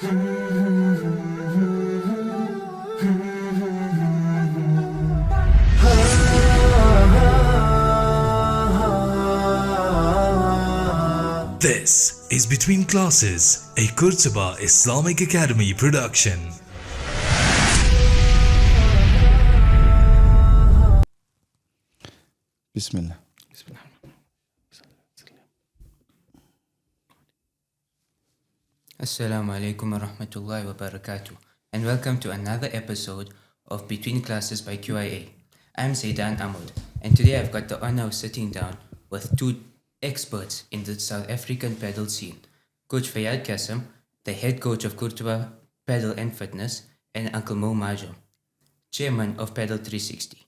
This is Between Classes, a Qurtuba Islamic Academy production. Bismillah. Assalamu alaikum wa rahmatullahi wa barakatuh, and welcome to another episode of Between Classes by QIA. I'm Zaydaan Amod, and today I've got the honor of sitting down with two experts in the South African Padel scene, Coach Fayaad Cassim, the head coach of Qurtuba Padel and Fitness, and Uncle Mohammed Majam, chairman of Padel 360.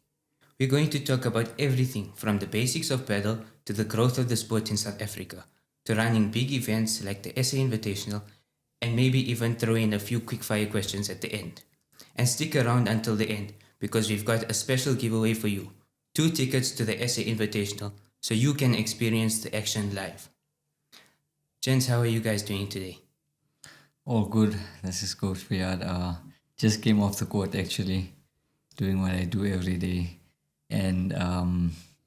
We're going to talk about everything from the basics of Padel to the growth of the sport in South Africa, to running big events like the SA Invitational, and maybe even throw in a few quick-fire questions at the end. And stick around until the end, because we've got a special giveaway for you. 2 tickets to the SA Invitational, so you can experience the action live. Gents, how are you guys doing today? All good. This is Coach Fayaad. Just came off the court actually, doing what I do every day. And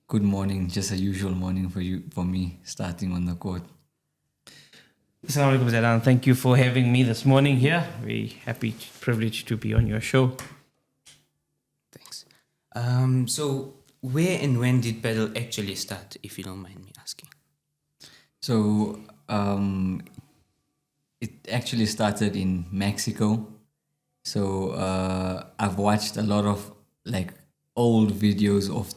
good morning, just a usual morning for me, starting on the court. Assalamu alaikum, Zaydaan. Thank you for having me this morning here. Very happy, privileged to be on your show. Thanks. So where and when did Padel actually start, if you don't mind me asking? So it actually started in Mexico. So I've watched a lot of like old videos of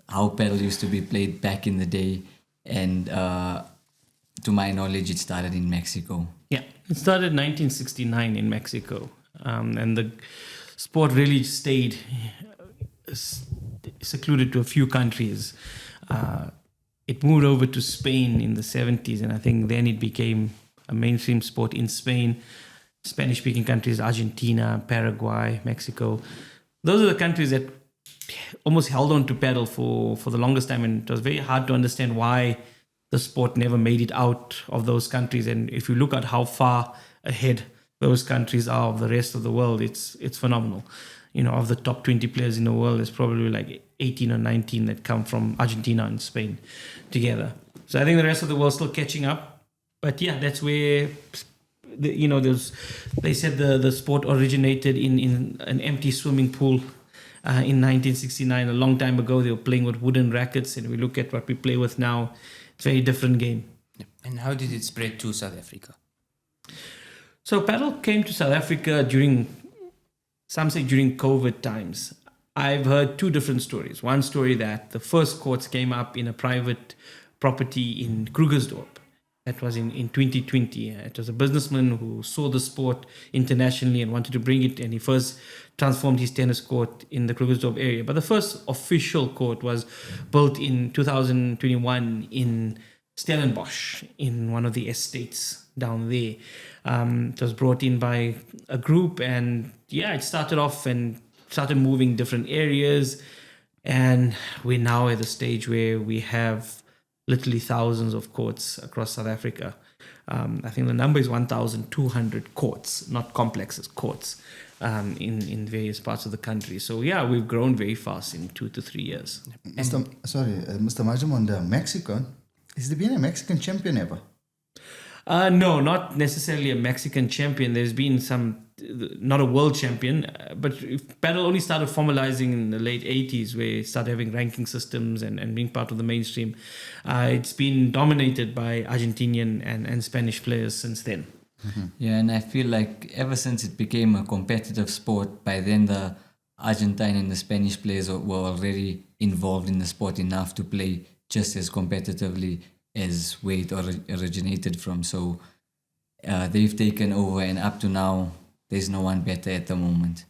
how Padel used to be played back in the day, and to my knowledge, it started in Mexico. Yeah, it started 1969 in Mexico, and the sport really stayed secluded to a few countries. It moved over to Spain in the 70s, and I think then it became a mainstream sport in Spain. Spanish-speaking countries, Argentina, Paraguay, Mexico. Those are the countries that almost held on to Padel for the longest time, and it was very hard to understand why the sport never made it out of those countries. And if you look at how far ahead those countries are of the rest of the world, it's phenomenal. You know, of the top 20 players in the world, there's probably like 18 or 19 that come from Argentina and Spain together. So I think the rest of the world's still catching up. But yeah, that's where, they said the sport originated in an empty swimming pool in 1969. A long time ago, they were playing with wooden rackets, and we look at what we play with now. It's a very different game. And how did it spread to South Africa? So Padel came to South Africa during COVID times. I've heard 2 different stories. One story that the first courts came up in a private property in Krugersdorp. That was in 2020. It was a businessman who saw the sport internationally and wanted to bring it, and he first transformed his tennis court in the Krugersdorp area. But the first official court was built in 2021 in Stellenbosch, in one of the estates down there. It was brought in by a group, and it started off and started moving different areas. And we're now at the stage where we have literally thousands of courts across South Africa. I think the number is 1,200 courts, not complexes, courts, in various parts of the country. So yeah, we've grown very fast in 2 to 3 years. Mr. Majam, on the Mexican, has there been a Mexican champion ever? No, not necessarily a Mexican champion. There's been not a world champion, but Padel only started formalizing in the late 80s, where it started having ranking systems and being part of the mainstream. It's been dominated by Argentinian and Spanish players since then. Mm-hmm. Yeah, and I feel like ever since it became a competitive sport, by then the Argentine and the Spanish players were already involved in the sport enough to play just as competitively as where it originated from. So they've taken over, and up to now, there's no one better at the moment.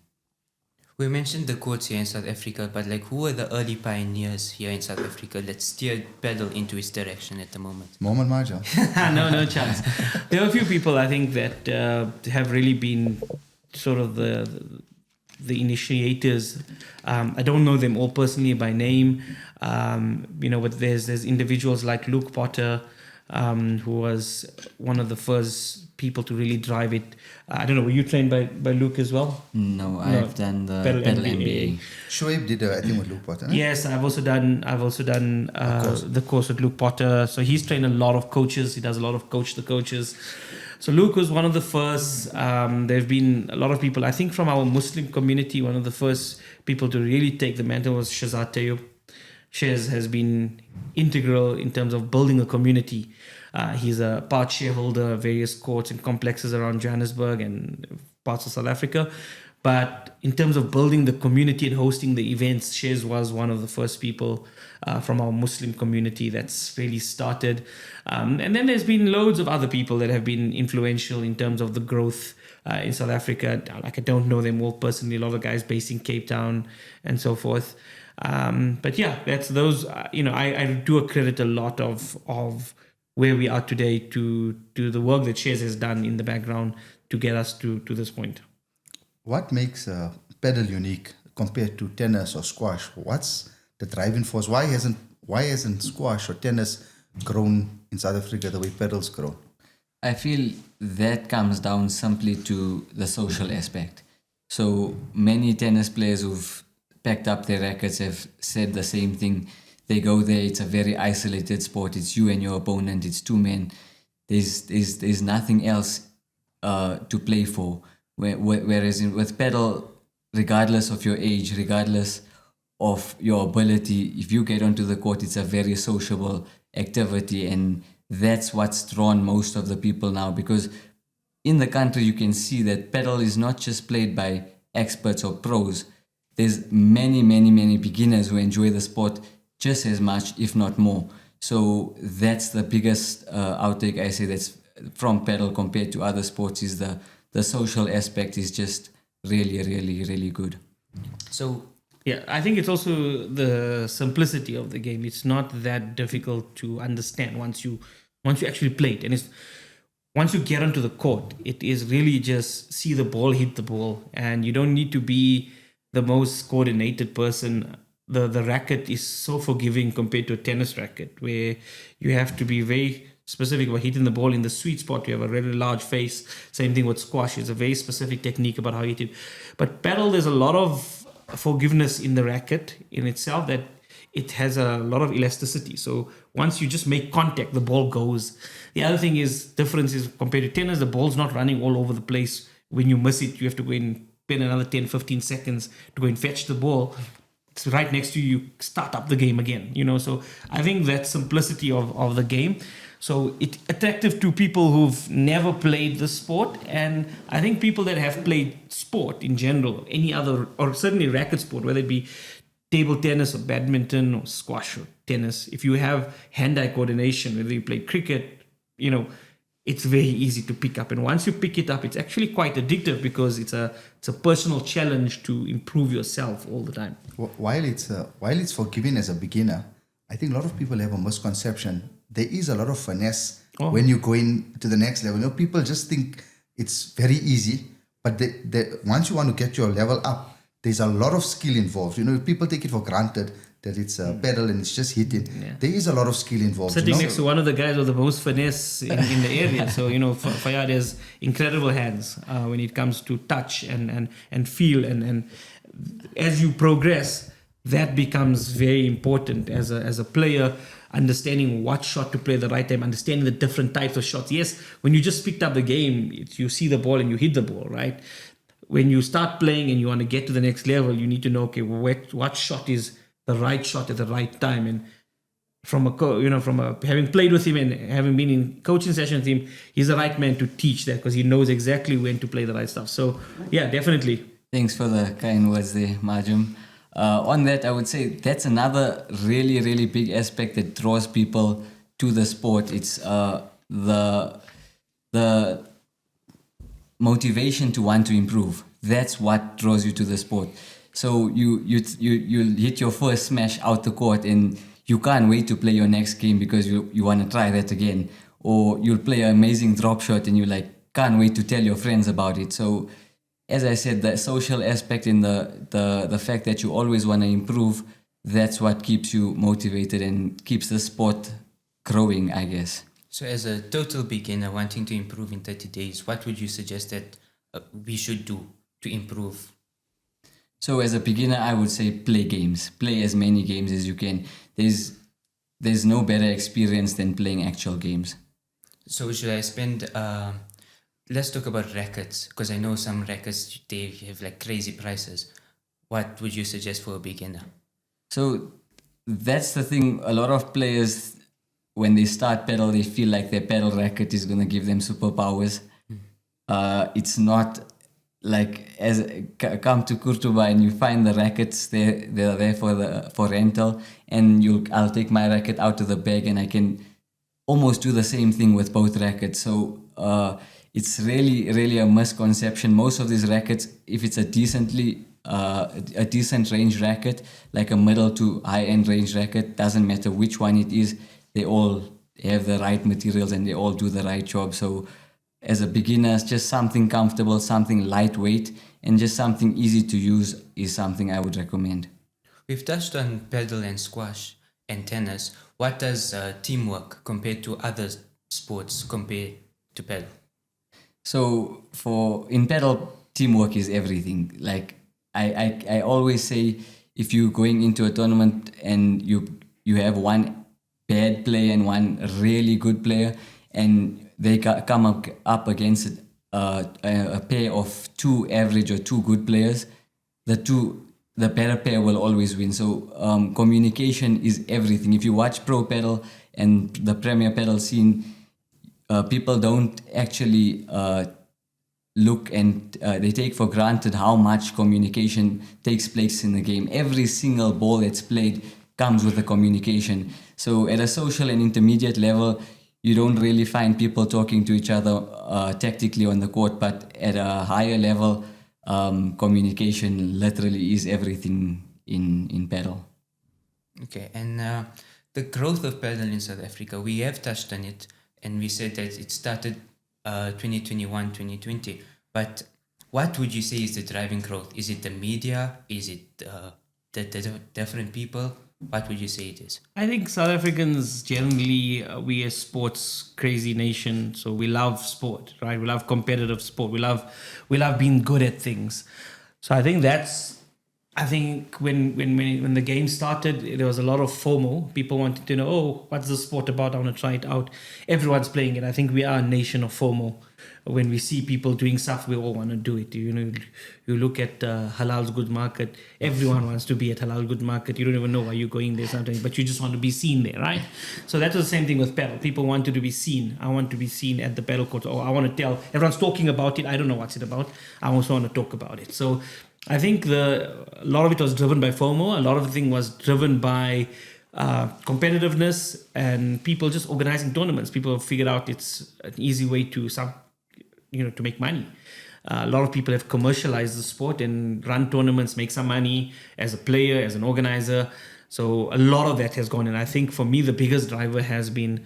We mentioned the courts here in South Africa, but who were the early pioneers here in South Africa that steered Padel into its direction at the moment? Mohammed Majam. No chance. There are a few people, I think, that have really been sort of the initiators. I don't know them all personally by name, but there's individuals like Luke Potter, who was one of the first people to really drive it. I don't know, were you trained by Luke as well? No, I've done the Padel Padel MBA. MBA. Shoaib did, I think, with Luke Potter. Huh? Yes, I've also done the course with Luke Potter. So he's trained a lot of coaches. He does a lot of coach the coaches. So Luke was one of the first. There've been a lot of people, I think, from our Muslim community. One of the first people to really take the mantle was Shahzad Tayyub. Shaz has been integral in terms of building a community. He's a part shareholder of various courts and complexes around Johannesburg and parts of South Africa. But in terms of building the community and hosting the events, Shaz was one of the first people from our Muslim community that's really started. And then there's been loads of other people that have been influential in terms of the growth in South Africa. Like, I don't know them all personally. A lot of guys based in Cape Town and so forth. But yeah, that's those. I do accredit a lot of where we are today to the work that Shaz has done in the background to get us to this point. What makes Padel unique compared to tennis or squash? What's the driving force? Why hasn't squash or tennis grown in South Africa the way Padel's grown? I feel that comes down simply to the social aspect. So many tennis players who've packed up their rackets have said the same thing. They go there, it's a very isolated sport. It's you and your opponent, it's two men. There's nothing else to play for. Whereas with Padel, regardless of your age, regardless of your ability, if you get onto the court, it's a very sociable activity, and that's what's drawn most of the people now, because in the country you can see that Padel is not just played by experts or pros. There's many beginners who enjoy the sport just as much, if not more. So that's the biggest outtake I say that's from Padel compared to other sports, is the social aspect is just really good. So yeah, I think it's also the simplicity of the game. It's not that difficult to understand once you actually play it, and it's once you get onto the court, it is really just see the ball, hit the ball, and you don't need to be the most coordinated person. The racket is so forgiving compared to a tennis racket, where you have to be very specific about hitting the ball in the sweet spot. You have a really large face. Same thing with squash. It's a very specific technique about how you hit it. But Padel, there's a lot of forgiveness in the racket in itself, that it has a lot of elasticity. So once you just make contact, the ball goes. The other thing is, difference is compared to tennis, the ball's not running all over the place. When you miss it, you have to go and spend another 10-15 seconds to go and fetch the ball. It's right next to you, start up the game again, so I think that simplicity of the game, so it's attractive to people who've never played the sport. And I think people that have played sport in general, any other, or certainly racket sport, whether it be table tennis or badminton or squash or tennis, if you have hand-eye coordination, whether you play cricket, it's very easy to pick up. And once you pick it up, it's actually quite addictive, because it's a personal challenge to improve yourself all the time. While it's forgiving as a beginner, I think a lot of people have a misconception. There is a lot of finesse when you go in to the next level. People just think it's very easy, but once you want to get your level up, there's a lot of skill involved. People take it for granted that it's a Padel and it's just hitting. Yeah. There is a lot of skill involved. Sitting next to one of the guys with the most finesse in the area. So, Fayaad has incredible hands when it comes to touch and feel. And as you progress, that becomes very important as a player, understanding what shot to play at the right time, understanding the different types of shots. Yes, when you just picked up the game, you see the ball and you hit the ball, right? When you start playing and you want to get to the next level, you need to know, okay, what shot is the right shot at the right time. And from having played with him and having been in coaching sessions with him, he's the right man to teach that, because he knows exactly when to play the right stuff. So yeah, definitely. Thanks for the kind words there, Majam. On that, I would say that's another really big aspect that draws people to the sport. It's the motivation to want to improve. That's what draws you to the sport. So you hit your first smash out the court and you can't wait to play your next game because you want to try that again. Or you'll play an amazing drop shot and you can't wait to tell your friends about it. So as I said, the social aspect and the fact that you always want to improve, that's what keeps you motivated and keeps the sport growing, I guess. So, as a total beginner wanting to improve in 30 days, what would you suggest that we should do to improve? So as a beginner, I would say play games. Play as many games as you can. There's no better experience than playing actual games. So, should I spend? Let's talk about rackets, because I know some rackets they have like crazy prices. What would you suggest for a beginner? So that's the thing. A lot of players, when they start pedal, they feel like their pedal racket is gonna give them superpowers. It's not like come to Qurtuba and you find the rackets they're there for rental, and I'll take my racket out of the bag and I can almost do the same thing with both rackets. So it's really a misconception. Most of these rackets, if it's a decent range racket, like a middle to high end range racket, doesn't matter which one it is, they all have the right materials and they all do the right job. So as a beginner, just something comfortable, something lightweight, and just something easy to use is something I would recommend. We've touched on paddle and squash and tennis. What does teamwork compared to other sports compare to paddle? So in paddle, teamwork is everything. Like I always say, if you're going into a tournament and you have one bad player and one really good player, and they come up against a pair of two average or two good players, the better pair will always win. So communication is everything. If you watch pro paddle and the premier paddle scene, people don't actually look and they take for granted how much communication takes place in the game. Every single ball that's played comes with a communication. So at a social and intermediate level, you don't really find people talking to each other tactically on the court, but at a higher level, communication literally is everything in paddle. Okay, and the growth of paddle in South Africa, we have touched on it, and we said that it started 2021, 2020. But what would you say is the driving growth? Is it the media? Is it the different people? What would you say it is? I think South Africans generally, we a sports crazy nation, so we love sport, right? We love competitive sport. We love being good at things. So I think when the game started, there was a lot of FOMO. People wanted to know, oh, what's the sport about? I want to try it out. Everyone's playing it. I think we are a nation of FOMO. When we see people doing stuff, we all want to do it. You know, you look at Halal's Good Market. Everyone wants to be at Halal Good Market. You don't even know why you're going there sometimes, but you just want to be seen there, right? So that was the same thing with paddle. People wanted to be seen. I want to be seen at the paddle court. Or I want to tell everyone's talking about it. I don't know what's it about. I also want to talk about it. So I think a lot of it was driven by FOMO. A lot of the thing was driven by competitiveness and people just organizing tournaments. People have figured out it's an easy way to make money. A lot of people have commercialized the sport and run tournaments, make some money as a player, as an organizer. So a lot of that has gone in. I think for me, the biggest driver has been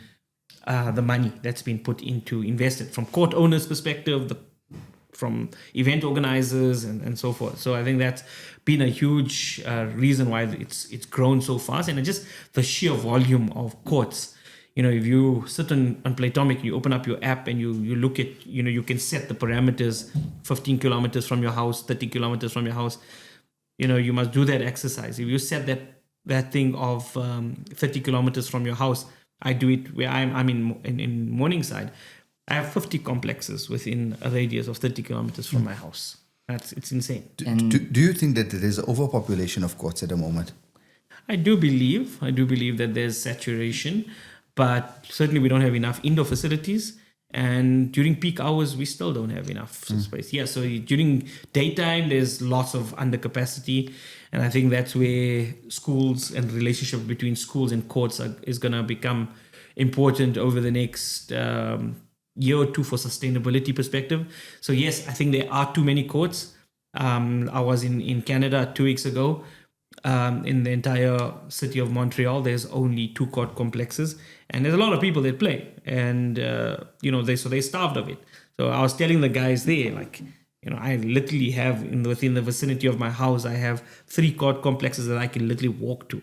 the money that's been put into invested from court owners' perspective, from event organizers and so forth. So I think that's been a huge reason why it's grown so fast, and just the sheer volume of courts. You know, if you sit on Playtomic, you open up your app and you look at, you can set the parameters 15 kilometers from your house, 30 kilometers from your house. You must do that exercise. If you set that thing of 30 kilometers from your house, I do it where I'm in Morningside. I have 50 complexes within a radius of 30 kilometers from my house. It's insane. Do you think that there is overpopulation of courts at the moment? I do believe that there's saturation, but certainly we don't have enough indoor facilities. And during peak hours, we still don't have enough space. Yeah, so during daytime, there's lots of undercapacity. And I think that's where schools and relationship between schools and courts is going to become important over the next year or two for sustainability perspective. So yes, I think there are too many courts. I was in Canada 2 weeks ago. In the entire city of Montreal, there's only 2 court complexes, and there's a lot of people that play, and they're starved of it. So I was telling the guys there, like, I literally have within the vicinity of my house, I have 3 court complexes that I can literally walk to,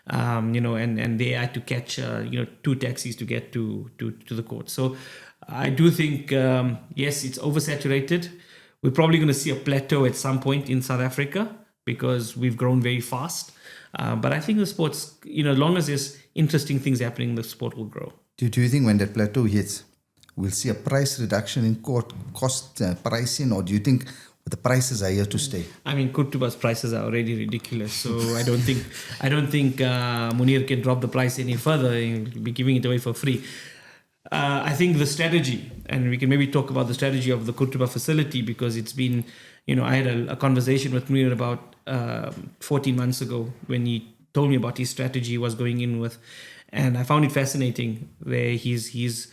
and they had to catch 2 taxis to get to the court. So I do think yes, it's oversaturated. We're probably going to see a plateau at some point in South Africa because we've grown very fast. But I think the sports, as long as there's interesting things happening, the sport will grow. Do you think when that plateau hits, we'll see a price reduction in court cost pricing, or do you think the prices are here to stay? I mean, Qurtuba's prices are already ridiculous, so I don't think Munir can drop the price any further. He'll be giving it away for free. I think the strategy, and we can maybe talk about the strategy of the Qurtuba facility, because it's been, I had a conversation with Munir about 14 months ago when he told me about his strategy he was going in with, and I found it fascinating where he's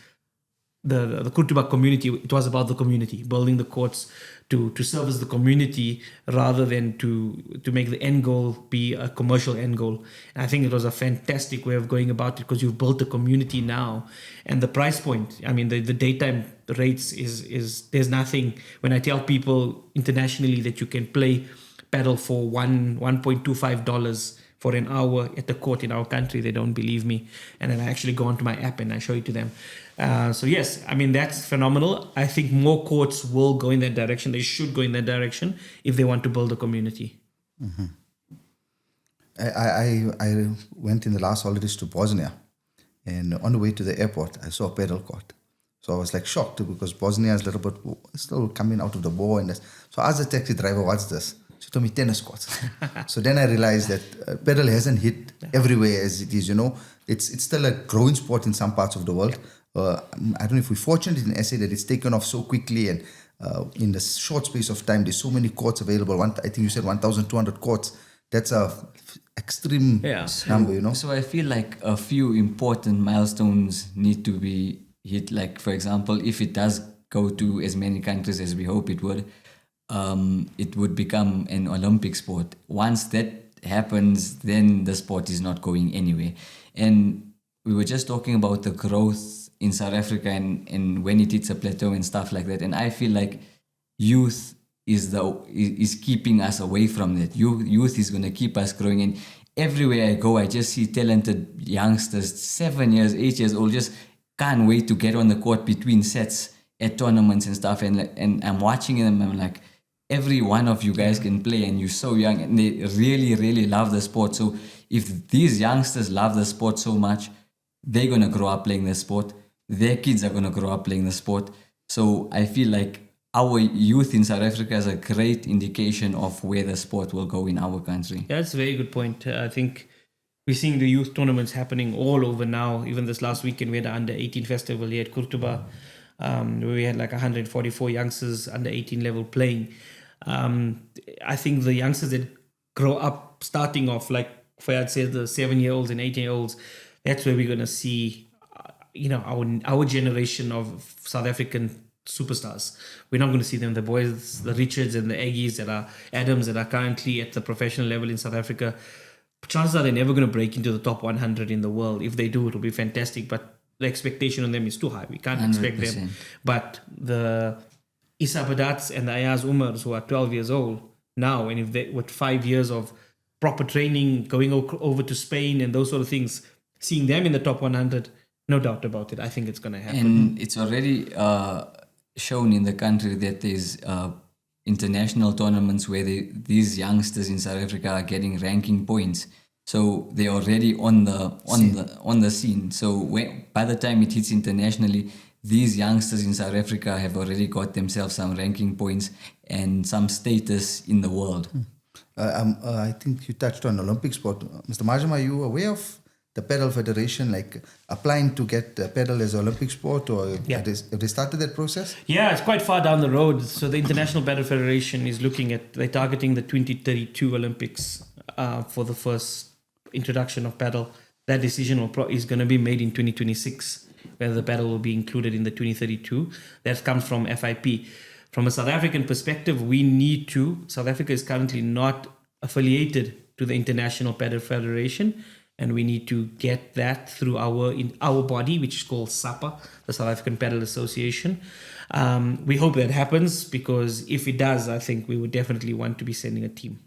the Qurtuba community. It was about the community, building the courts to service the community rather than to make the end goal be a commercial end goal. And I think it was a fantastic way of going about it, because you've built a community now, and the price point. I mean, the daytime rates is there's nothing. When I tell people internationally that you can play Padel for $1.25 for an hour at the court in our country, they don't believe me. And then I actually go onto my app and I show it to them. So yes, I mean, that's phenomenal. I think more courts will go in that direction. They should go in that direction if they want to build a community. Mm-hmm. I went in the last holidays to Bosnia, and on the way to the airport, I saw a Padel court. So I was like shocked because Bosnia is a little bit still coming out of the war. And so I asked the taxi driver, "What's this?" She told me tennis courts. So then I realized that Padel hasn't hit everywhere as it is. It's still a growing sport in some parts of the world. I don't know if we're fortunate in SA that it's taken off so quickly, and in the short space of time, there's so many courts available. I think you said 1,200 courts. That's a extreme number, So I feel like a few important milestones need to be hit. Like, for example, if it does go to as many countries as we hope it would become an Olympic sport. Once that happens, then the sport is not going anywhere. And we were just talking about the growth in South Africa and when it hits a plateau and stuff like that. And I feel like youth is keeping us away from that. Youth is going to keep us growing. And everywhere I go, I just see talented youngsters, 7 years, 8 years old, just can't wait to get on the court between sets at tournaments and stuff. And I'm watching them, I'm like, every one of you guys can play and you're so young, and they really, really love the sport. So if these youngsters love the sport so much, they're going to grow up playing the sport. Their kids are going to grow up playing the sport. So I feel like our youth in South Africa is a great indication of where the sport will go in our country. Yeah, that's a very good point. I think we're seeing the youth tournaments happening all over now. Even this last weekend, we had an under-18 festival here at Qurtuba, where we had like 144 youngsters under 18 level playing. I think the youngsters that grow up starting off, like Fayaad said, the 7-year-olds and 8-year-olds, that's where we're going to see our generation of South African superstars. We're not going to see them, the boys, the Richards and the Aggies Adams that are currently at the professional level in South Africa. Chances are they're never going to break into the top 100 in the world. If they do, it'll be fantastic, but the expectation on them is too high. We can't 100%. Expect them. But the Issa Badats and the Ayaz Umars, who are 12 years old now, and if they with 5 years of proper training, going over to Spain and those sort of things, seeing them in the top 100, no doubt about it, I think it's going to happen. And it's already shown in the country that there's international tournaments where these youngsters in South Africa are getting ranking points. So they're already on the scene. So by the time it hits internationally, these youngsters in South Africa have already got themselves some ranking points and some status in the world. I think you touched on Olympic sport. Mr. Majam, are you aware of the Padel Federation applying to get Padel as Olympic sport, or have they started that process? Yeah, it's quite far down the road. So the International Padel Federation is they're targeting the 2032 Olympics for the first introduction of Padel. That decision is going to be made in 2026, whether the Padel will be included in the 2032. That comes from FIP. From a South African perspective, South Africa is currently not affiliated to the International Padel Federation. and we need to get that through our body, which is called SAPA, the South African Padel Association. We hope that happens, because if it does, I think we would definitely want to be sending a team.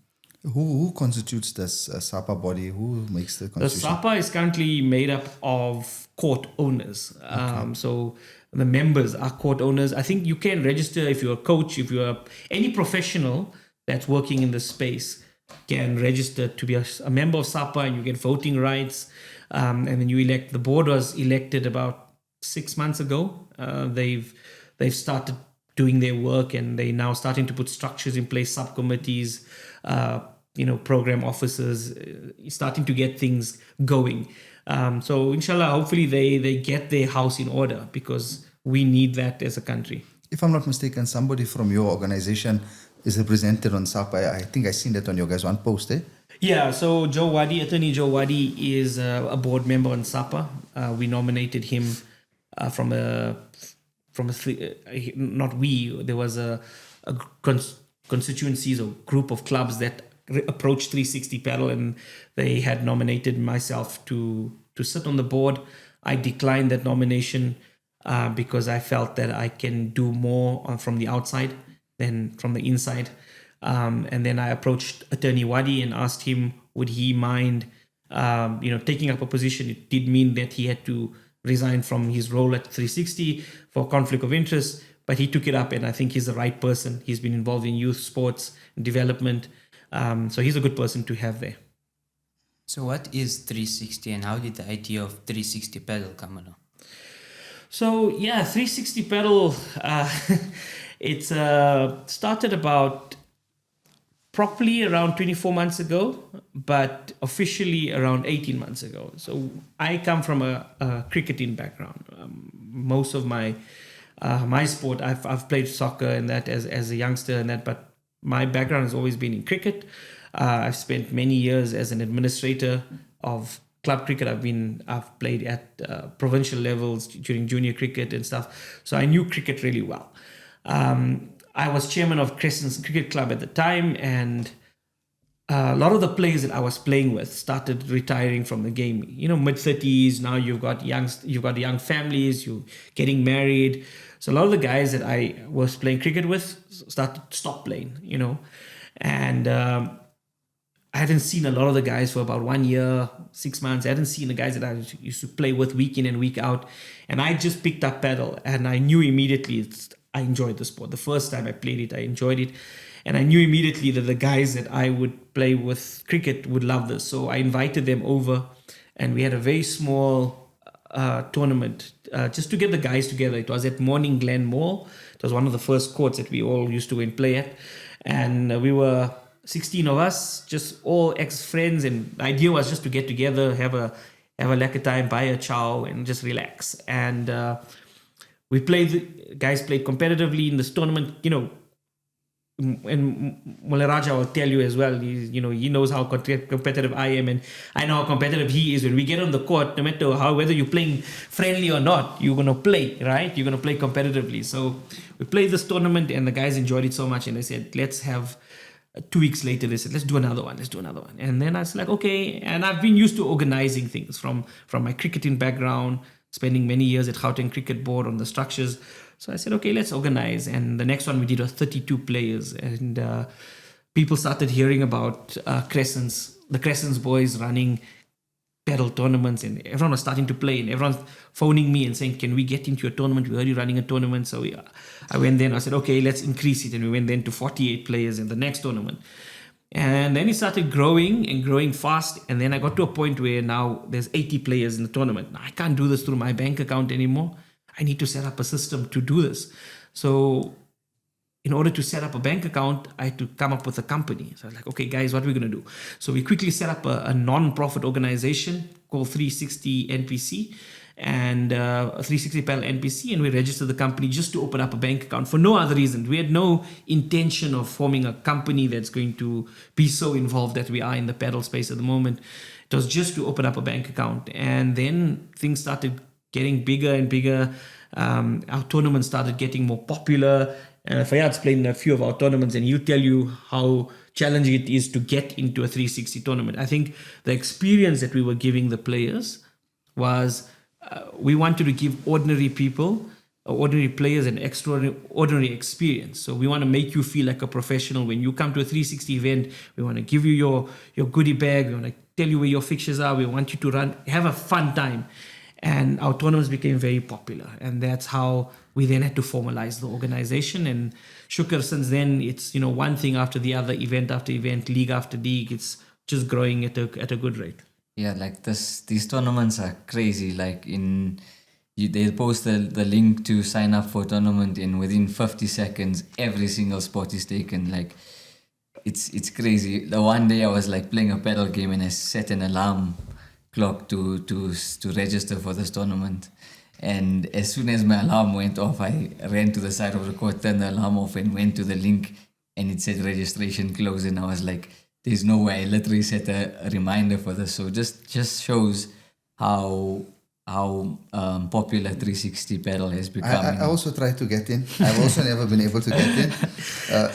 Who constitutes this SAPA body? Who makes the The constitution? SAPA is currently made up of court owners. So the members are court owners. I think you can register if you're a coach, if you're any professional that's working in the space can register to be a member of SAPA, and you get voting rights. And then you elect. The board was elected about 6 months ago. They've started doing their work, and they're now starting to put structures in place, subcommittees, program officers, starting to get things going. So inshallah, hopefully they get their house in order, because we need that as a country. If I'm not mistaken, somebody from your organization is represented on SAPA. I think I seen that on your guys' one post, eh? Yeah, so Attorney Joe Wadi is a board member on SAPA. We nominated him there was a constituencies or group of clubs that approached 360 Padel, and they had nominated myself to sit on the board. I declined that nomination because I felt that I can do more from the outside than from the inside. And then I approached Attorney Wadi and asked him, would he mind, taking up a position? It did mean that he had to resign from his role at 360 for conflict of interest, but he took it up, and I think he's the right person. He's been involved in youth sports development, so he's a good person to have there. So what is 360, and how did the idea of 360 Padel come along? So yeah, 360 Padel, it's started about properly around 24 months ago, but officially around 18 months ago. So I come from a cricketing background. Most of my sport, I've played soccer and that as a youngster and that, but my background has always been in cricket. I've spent many years as an administrator of club cricket. I've played at provincial levels during junior cricket and stuff. So I knew cricket really well. I was chairman of Crescent's Cricket Club at the time, and a lot of the players that I was playing with started retiring from the game. Mid-30s, now you've got young families, you're getting married. So a lot of the guys that I was playing cricket with stopped playing, and I hadn't seen a lot of the guys for about 1 year, 6 months. I hadn't seen the guys that I used to play with week in and week out. And I just picked up Padel, and I knew immediately I enjoyed the sport. The first time I played it, I enjoyed it. And I knew immediately that the guys that I would play with cricket would love this. So I invited them over, and we had a very small tournament just to get the guys together. It was at Morning Glen Mall. It was one of the first courts that we all used to go and play at. And we were 16 of us, just all ex-friends. And the idea was just to get together, have a lekker time, buy a chow, and just relax. And guys played competitively in this tournament, and Rajah will tell you as well, he knows how competitive I am, and I know how competitive he is. When we get on the court, no matter whether you're playing friendly or not, you're going to play, right? You're going to play competitively. So we played this tournament, and the guys enjoyed it so much, and they said, let's have 2 weeks later, they said, let's do another one. And then I was like, okay. And I've been used to organizing things from my cricketing background, spending many years at Gauteng Cricket Board on the structures. So I said, okay, let's organize. And the next one we did was 32 players. And people started hearing about the Crescents boys running Padel tournaments. And everyone was starting to play. And everyone's phoning me and saying, can we get into a tournament? We heard you running a tournament. So I went there and I said, okay, let's increase it. And we went then to 48 players in the next tournament. And then it started growing and growing fast. And then I got to a point where now there's 80 players in the tournament. Now, I can't do this through my bank account anymore. I need to set up a system to do this. So in order to set up a bank account, I had to come up with a company. So I was like, okay, guys, what are we going to do? So we quickly set up a non-profit organization called 360 NPC and 360 Padel NPC, and we registered the company just to open up a bank account for no other reason. We had no intention of forming a company that's going to be so involved that we are in the Padel space at the moment. It was just to open up a bank account. And then things started getting bigger and bigger. Our tournament started getting more popular. And Fayaad's played in a few of our tournaments, and he'll tell you how challenging it is to get into a 360 tournament. I think the experience that we were giving the players was we wanted to give ordinary people, ordinary players, an extraordinary experience. So we want to make you feel like a professional. When you come to a 360 event, we want to give you your goodie bag. We want to tell you where your fixtures are. We want you to have a fun time. And our tournaments became very popular. And that's how we then had to formalize the organization. And Shukr, since then, it's, one thing after the other, event after event, league after league. It's just growing at a good rate. Yeah, like these tournaments are crazy. Like they post the link to sign up for a tournament, and within 50 seconds, every single spot is taken. Like it's crazy. The one day I was like playing a Padel game, and I set an alarm clock to register for this tournament. And as soon as my alarm went off, I ran to the side of the court, turned the alarm off, and went to the link, and it said registration closed. And I was like, there's no way. I literally set a reminder for this. So just shows how popular 360 Padel has become. I also tried to get in. I've also never been able to get in.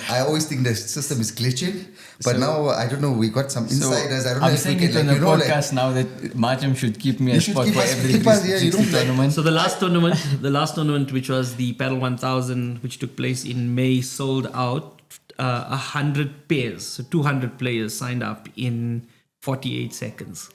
I always think the system is glitching, but now I don't know. We got some insiders. I don't know I'm if saying we it can, on the podcast now that Majam should keep me a spot for every 360 tournament. So the last tournament, which was the Padel 1000, which took place in May, sold out 100 pairs. So 200 players signed up in 48 seconds.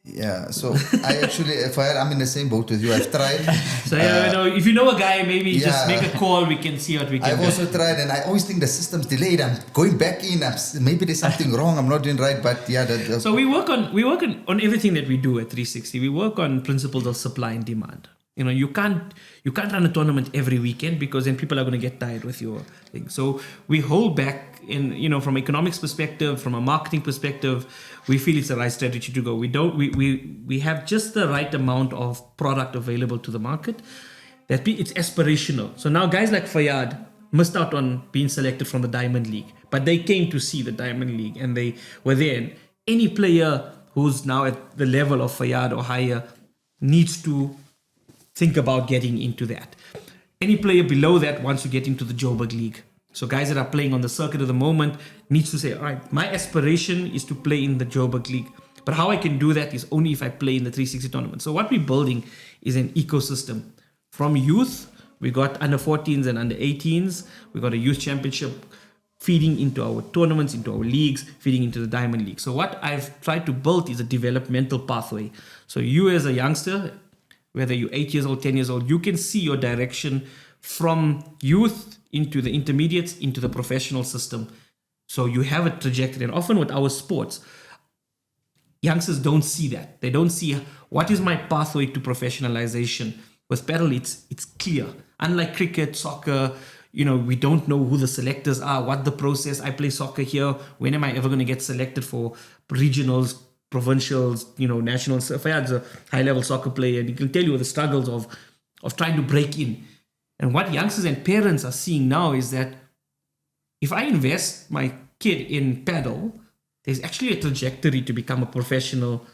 Yeah, so I actually, I'm in the same boat with you. I've tried. So if you know a guy, maybe just make a call. We can see what we can I've do. also tried, and I always think the system's delayed. I'm going back in. Maybe there's something wrong. I'm not doing right, but yeah. So we work on everything that we do at 360. We work on principles of supply and demand. You can't run a tournament every weekend, because then people are going to get tired with your thing. So we hold back from economics perspective, from a marketing perspective, we feel it's the right strategy to go. We have just the right amount of product available to the market. It's aspirational. So now guys like Fayaad missed out on being selected from the Diamond League, but they came to see the Diamond League and they were there. And any player who's now at the level of Fayaad or higher needs to think about getting into that. Any player below that wants to get into the Joburg League. So guys that are playing on the circuit at the moment needs to say, all right, my aspiration is to play in the Joburg League. But how I can do that is only if I play in the 360 tournament. So what we're building is an ecosystem. From youth, we got under 14s and under 18s. We got a youth championship feeding into our tournaments, into our leagues, feeding into the Diamond League. So what I've tried to build is a developmental pathway. So you as a youngster, whether you're 8 years old, 10 years old, you can see your direction from youth into the intermediates, into the professional system. So you have a trajectory. And often with our sports, youngsters don't see that. They don't see what is my pathway to professionalization. With Padel, it's clear. Unlike cricket, soccer, we don't know who the selectors are, what the process. I play soccer here. When am I ever going to get selected for regionals, provincials, nationals? Fayaad's a high-level soccer player, and he can tell you the struggles of trying to break in. And what youngsters and parents are seeing now is that if I invest my kid in Padel, there's actually a trajectory to become a professional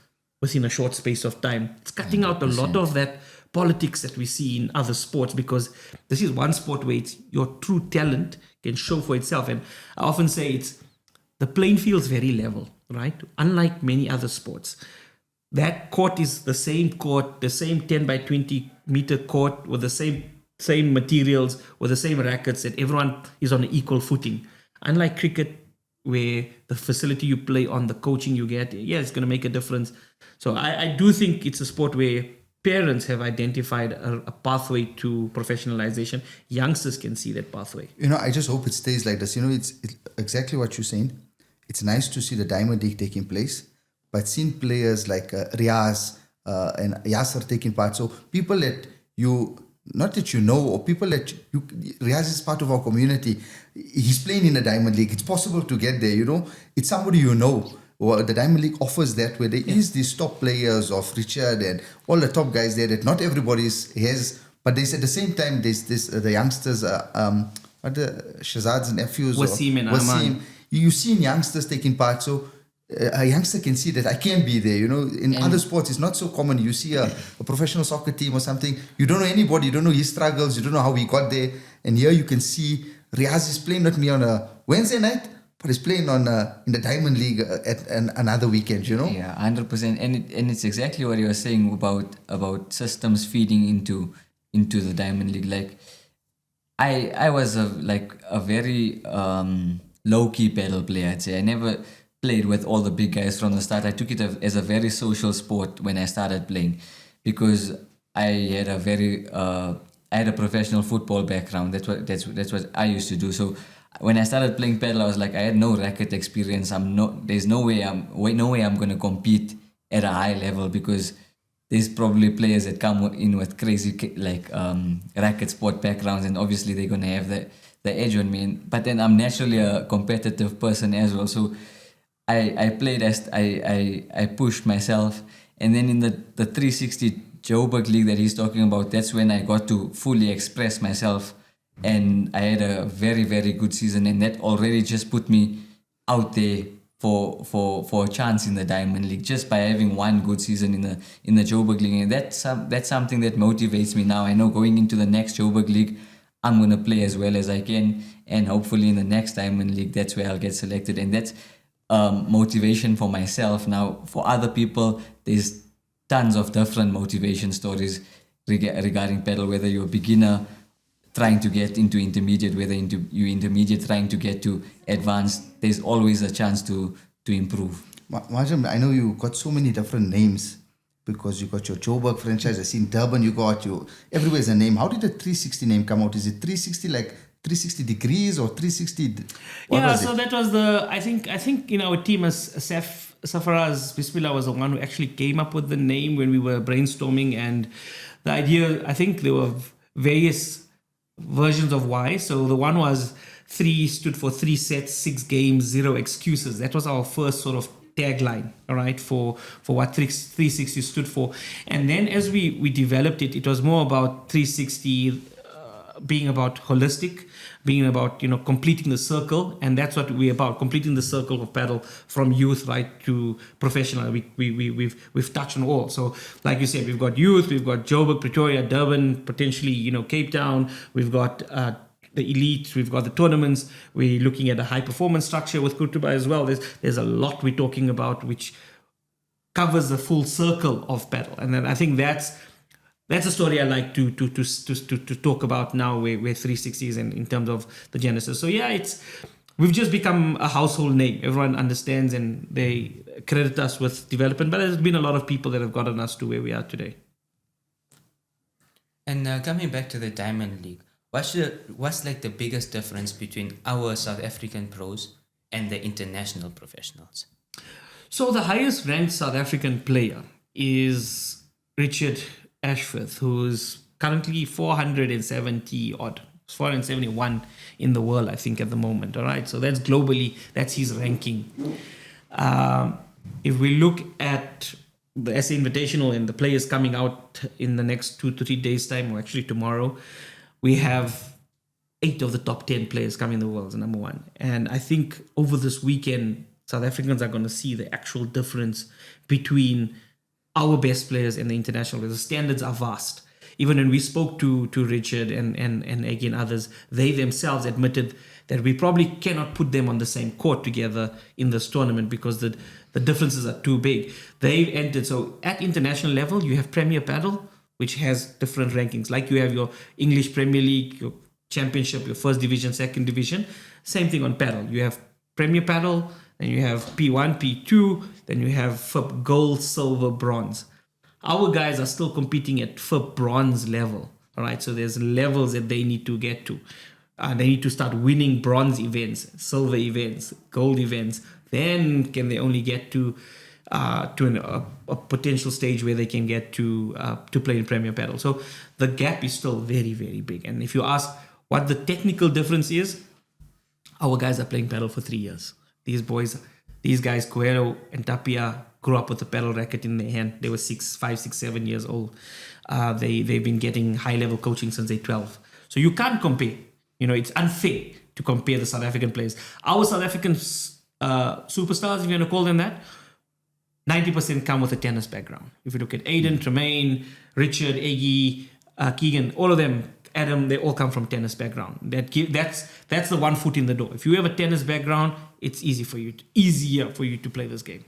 within a short space of time. It's cutting out a lot of that politics that we see in other sports, because this is one sport where your true talent can show for itself. And I often say the playing field is very level, right? Unlike many other sports. That court is the same court, the same 10 by 20 meter court with the same materials, with the same rackets, that everyone is on an equal footing. Unlike cricket, where the facility you play on, the coaching you get, it's going to make a difference. So I do think it's a sport where parents have identified a pathway to professionalization. Youngsters can see that pathway. I just hope it stays like this. It's exactly what you're saying. It's nice to see the Diamond League taking place, but seeing players like Riaz and Yasser taking part. So people that you... not that or people that Riaz is part of our community. He's playing in the Diamond League. It's possible to get there, It's somebody Well, the Diamond League offers that, where there is these top players of Richard and all the top guys there that not everybody has. But there's at the same time, there's the youngsters, the Shahzad's nephews. Wasim and Aman. You've seen youngsters taking part. So a youngster can see that I can be there. In other sports, it's not so common. You see a professional soccer team or something. You don't know anybody. You don't know his struggles. You don't know how he got there. And here you can see Riaz is playing not me on a Wednesday night, but he's playing on in the Diamond League at another weekend, you know? Yeah, 100%. And it's exactly what you were saying about systems feeding into the Diamond League. Like, I was a very low-key paddle player, I'd say. I never played with all the big guys from the start. I took it as a very social sport when I started playing, because I had a professional football background. That's what I used to do. So when I started playing paddle, I was like, I had no racket experience. There's no way I'm going to compete at a high level, because there's probably players that come in with crazy racket sport backgrounds, and obviously they're going to have the edge on me. But then I'm naturally a competitive person as well. So I played as I pushed myself, and then in the 360 Joburg League that he's talking about, that's when I got to fully express myself, and I had a very, very good season, and that already just put me out there for a chance in the Diamond League, just by having one good season in the Joburg League. And that's something that motivates me now. I know going into the next Joburg League, I'm going to play as well as I can, and hopefully in the next Diamond League, that's where I'll get selected. And that's motivation for myself. Now, for other people, there's tons of different motivation stories regarding paddle, whether you're a beginner trying to get into intermediate, whether you're intermediate trying to get to advanced. There's always a chance to improve. Majam, I know you got so many different names, because you got your Joburg franchise. I seen Durban, you got your, everywhere's a name. How did the 360 name come out? Is it 360 like 360 degrees or 360? That was I think in our team, as Safaraz Bismillah was the one who actually came up with the name when we were brainstorming. And the idea, I think there were various versions of why. So the one was 3 stood for 3 sets, 6 games, 0 excuses. That was our first sort of tagline, all right, for what 360 stood for. And then as we developed it, it was more about 360 being about holistic, being about, completing the circle. And that's what we're about, completing the circle of paddle from youth right to professional. We've touched on all. So like you said, we've got youth, we've got Joburg, Pretoria, Durban, potentially, Cape Town. We've got the elite, we've got the tournaments. We're looking at a high performance structure with Qurtuba as well. There's a lot we're talking about which covers the full circle of paddle. And then I think that's a story I like to talk about now, where 360 is in terms of the genesis. So yeah, we've just become a household name. Everyone understands and they credit us with development. But there's been a lot of people that have gotten us to where we are today. And coming back to the Diamond League, what's like the biggest difference between our South African pros and the international professionals? So the highest ranked South African player is Richard Ashworth, who's currently 470 odd, 471 in the world, I think, at the moment. All right, so that's globally, that's his ranking. If we look at the SA Invitational and the players coming out in the next 2 to 3 days' time, or actually tomorrow, we have 8 of the top 10 players coming in the world as number 1. And I think over this weekend, South Africans are going to see the actual difference between our best players and the international players. The standards are vast. Even when we spoke to Richard and again others, they themselves admitted that we probably cannot put them on the same court together in this tournament because the differences are too big. They've entered, so at international level, you have Premier Padel, which has different rankings. Like you have your English Premier League, your Championship, your First Division, Second Division. Same thing on Padel. You have Premier Padel, then you have P1, P2, then you have FIP Gold, Silver, Bronze. Our guys are still competing at FIP Bronze level. All right, so there's levels that they need to get to. They need to start winning bronze events, silver events, gold events. Then can they only get to a potential stage where they can get to play in Premier Padel. So the gap is still very, very big. And if you ask what the technical difference is, our guys are playing paddle for 3 years. These guys, Coelho and Tapia, grew up with a paddle racket in their hand. They were 5, 6, 7 years old. They've been getting high-level coaching since they're 12. So you can't compare. It's unfair to compare the South African players. Our South African superstars, if you want to call them that, 90% come with a tennis background. If you look at Aiden, Tremaine, Richard, Eggy, Keegan, all of them Adam, they all come from tennis background. That's the one foot in the door. If you have a tennis background, it's easier for you to play this game.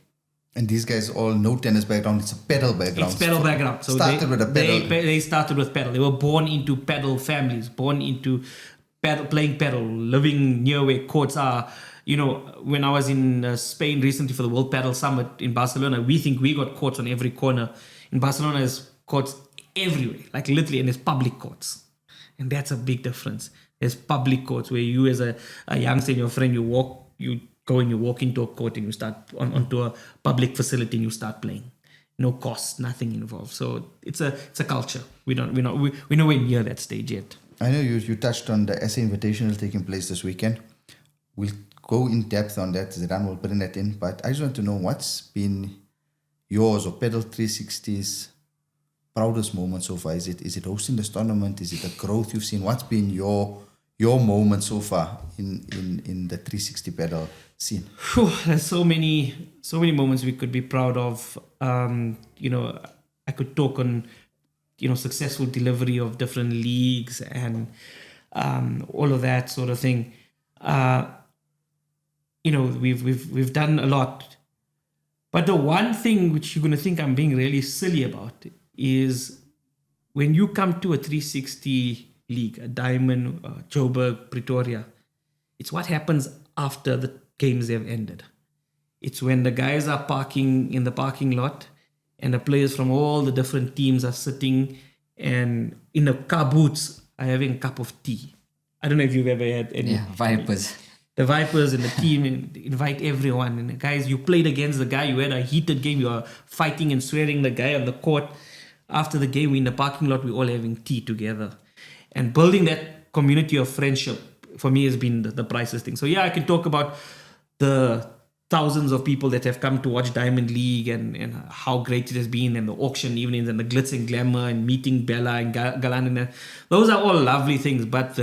And these guys all know tennis background. It's a pedal background. It's pedal background. So started with a pedal. They started with pedal. They were born into pedal families, born into pedal, playing pedal, living near where courts are. You know, when I was in Spain recently for the World Padel Summit in Barcelona, we think we got courts on every corner. In Barcelona, there's courts everywhere, like literally, and there's public courts. And that's a big difference. There's public courts where you as a youngster and your friend, you go and you walk into a court and you start onto a public facility and you start playing. No cost, nothing involved. So it's a culture. We're nowhere near that stage yet. I know you touched on the SA Invitational taking place this weekend. We'll go in depth on that. Zaydaan will bring that in. But I just want to know what's been yours or Padel 360's proudest moment so far. Is it hosting this tournament? Is it the growth you've seen? What's been your moment so far in the 360 Padel scene? There's so many moments we could be proud of. I could talk on successful delivery of different leagues and all of that sort of thing. We've done a lot, but the one thing which you're going to think I'm being really silly about is when you come to a 360 league, a Diamond, Joburg, Pretoria, it's what happens after the games have ended. It's when the guys are parking in the parking lot and the players from all the different teams are sitting and in the car booths are having a cup of tea. I don't know if you've ever had any. Yeah, Vipers. The Vipers and the team invite everyone. And guys, you played against the guy, you had a heated game, you are fighting and swearing the guy on the court. After the game, we're in the parking lot, we're all having tea together. And building that community of friendship, for me, has been the priceless thing. So yeah, I can talk about the thousands of people that have come to watch Diamond League and how great it has been, and the auction evenings and the glitz and glamour and meeting Bella and Galan. And those are all lovely things. But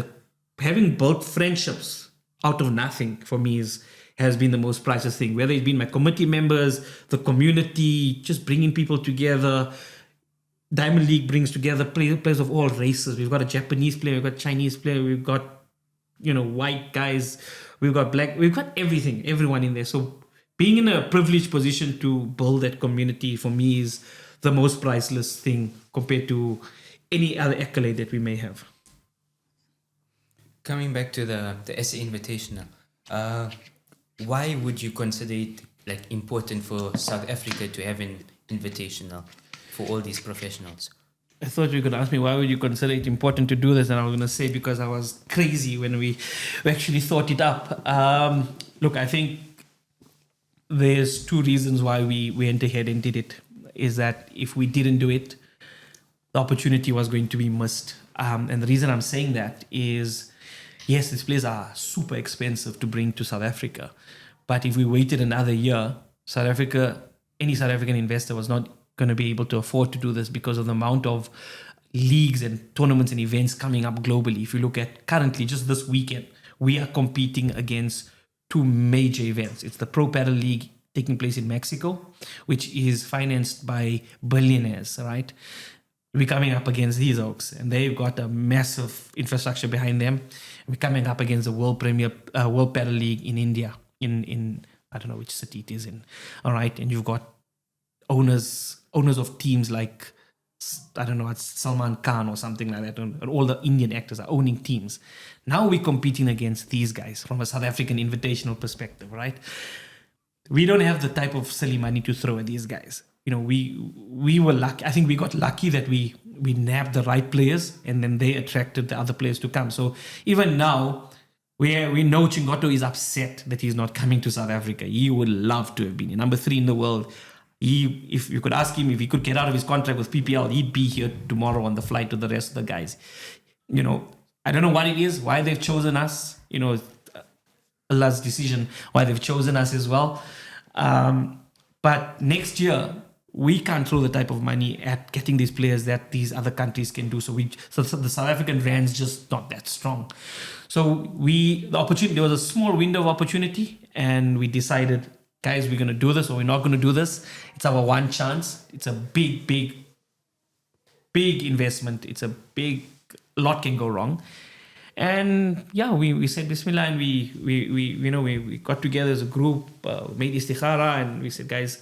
having built friendships out of nothing, for me, has been the most priceless thing. Whether it's been my committee members, the community, just bringing people together. Diamond League brings together players of all races. We've got a Japanese player, we've got Chinese player, we've got white guys, we've got black, we've got everyone in there. So being in a privileged position to build that community, for me, is the most priceless thing compared to any other accolade that we may have. Coming back to the SA Invitational, why would you consider it important for South Africa to have an invitational for all these professionals? I thought you could ask me, why would you consider it important to do this? And I was going to say, because I was crazy when we actually thought it up. Look, I think there's two reasons why we went ahead and did it. Is that if we didn't do it, the opportunity was going to be missed. And the reason I'm saying that is, yes, these players are super expensive to bring to South Africa. But if we waited another year, any South African investor was not going to be able to afford to do this because of the amount of leagues and tournaments and events coming up globally. If you look at currently, just this weekend, we are competing against two major events. It's the Pro Padel League taking place in Mexico, which is financed by billionaires, right? We're coming up against these oaks, and they've got a massive infrastructure behind them. We're coming up against the World Padel League in India, in I don't know which city it is in, all right? And you've got owners of teams like, I don't know, it's Salman Khan or something like that, and all the Indian actors are owning teams. Now we're competing against these guys from a South African invitational perspective, right? We don't have the type of silly money to throw at these guys. We were lucky. I think we got lucky that we nabbed the right players, and then they attracted the other players to come. So even now, we know Chingoto is upset that he's not coming to South Africa. He would love to have been number 3 in the world. If you could ask him if he could get out of his contract with PPL, he'd be here tomorrow on the flight to the rest of the guys. I don't know what it is, why they've chosen us. Allah's decision, why they've chosen us as well. But next year, we can't throw the type of money at getting these players that these other countries can do. So the South African rand's just not that strong. So there was a small window of opportunity, and we decided, guys, we're going to do this or we're not going to do this. It's our one chance. It's a big investment. It's a big a lot can go wrong. And yeah, we said Bismillah, and we got together as a group, made istikhara, and we said, guys,